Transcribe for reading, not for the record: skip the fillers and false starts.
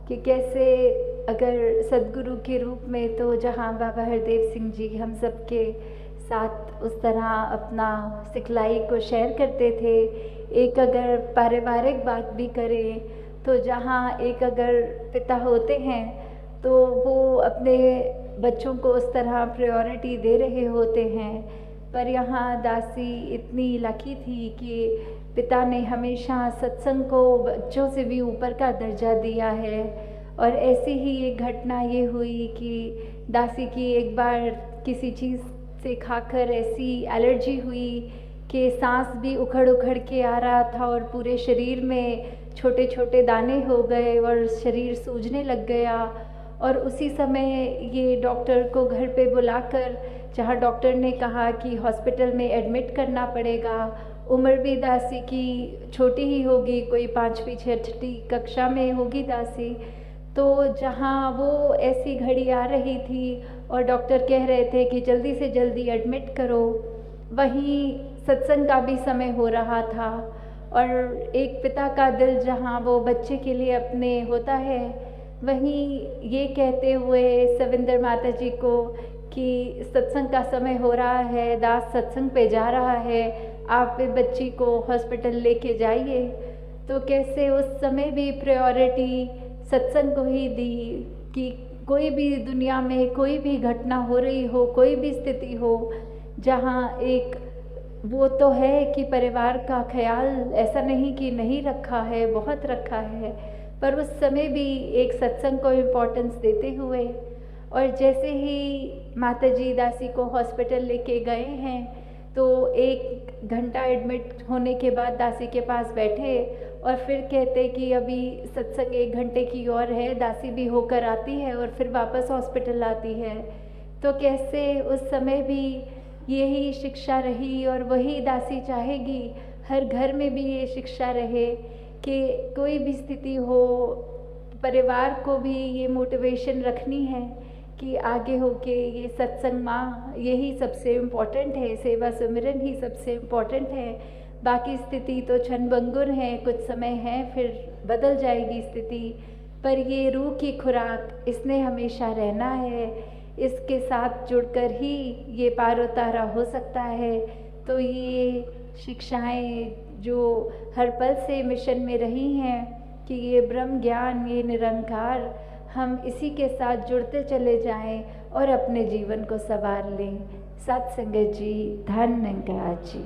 कि कैसे अगर सदगुरु के रूप में तो जहाँ बाबा हरदेव सिंह जी हम सब के साथ उस तरह अपना सिखलाई को शेयर करते थे। एक अगर पारिवारिक बात भी करें तो जहाँ एक अगर पिता होते हैं तो वो अपने बच्चों को उस तरह प्रायोरिटी दे रहे होते हैं। पर यहाँ दासी इतनी लकी थी कि पिता ने हमेशा सत्संग को बच्चों से भी ऊपर का दर्जा दिया है। और ऐसी ही एक घटना ये हुई कि दासी की एक बार किसी चीज़ से खाकर ऐसी एलर्जी हुई कि सांस भी उखड़ उखड़ के आ रहा था और पूरे शरीर में छोटे छोटे दाने हो गए और शरीर सूजने लग गया। और उसी समय ये डॉक्टर को घर पे बुलाकर, जहाँ डॉक्टर ने कहा कि हॉस्पिटल में एडमिट करना पड़ेगा। उम्र भी दासी की छोटी ही होगी, कोई 5वीं 6वीं कक्षा में होगी दासी। तो जहाँ वो ऐसी घड़ी आ रही थी और डॉक्टर कह रहे थे कि जल्दी से जल्दी एडमिट करो, वहीं सत्संग का भी समय हो रहा था। और एक पिता का दिल जहाँ वो बच्चे के लिए अपने होता है, वहीं ये कहते हुए सविंदर माता जी को कि सत्संग का समय हो रहा है, दास सत्संग पे जा रहा है, आप बच्ची को हॉस्पिटल लेके जाइए। तो कैसे उस समय भी प्रायोरिटी सत्संग को ही दी कि कोई भी दुनिया में कोई भी घटना हो रही हो, कोई भी स्थिति हो, जहाँ एक वो तो है कि परिवार का ख्याल ऐसा नहीं कि नहीं रखा है, बहुत रखा है, पर उस समय भी एक सत्संग को इम्पोर्टेंस देते हुए। और जैसे ही माता जी दासी को हॉस्पिटल लेके गए हैं तो 1 घंटा एडमिट होने के बाद दासी के पास बैठे और फिर कहते कि अभी सत्संग 1 घंटे की और है, दासी भी होकर आती है और फिर वापस हॉस्पिटल आती है। तो कैसे उस समय भी यही शिक्षा रही और वही दासी चाहेगी हर घर में भी ये शिक्षा रहे कि कोई भी स्थिति हो, परिवार को भी ये मोटिवेशन रखनी है कि आगे होके ये सत्संग माँ यही सबसे इम्पोर्टेंट है, सेवा सुमिरन ही सबसे इम्पोर्टेंट है। बाकी स्थिति तो क्षणभंगुर है, कुछ समय है, फिर बदल जाएगी स्थिति, पर ये रूह की खुराक इसने हमेशा रहना है, इसके साथ जुड़कर ही ये पार उतारा हो सकता है। तो ये शिक्षाएं जो हर पल से मिशन में रही हैं कि ये ब्रह्म ज्ञान, ये निरंकार, हम इसी के साथ जुड़ते चले जाएं और अपने जीवन को संवार लें। सत्संगत जी, धन्यवाद जी।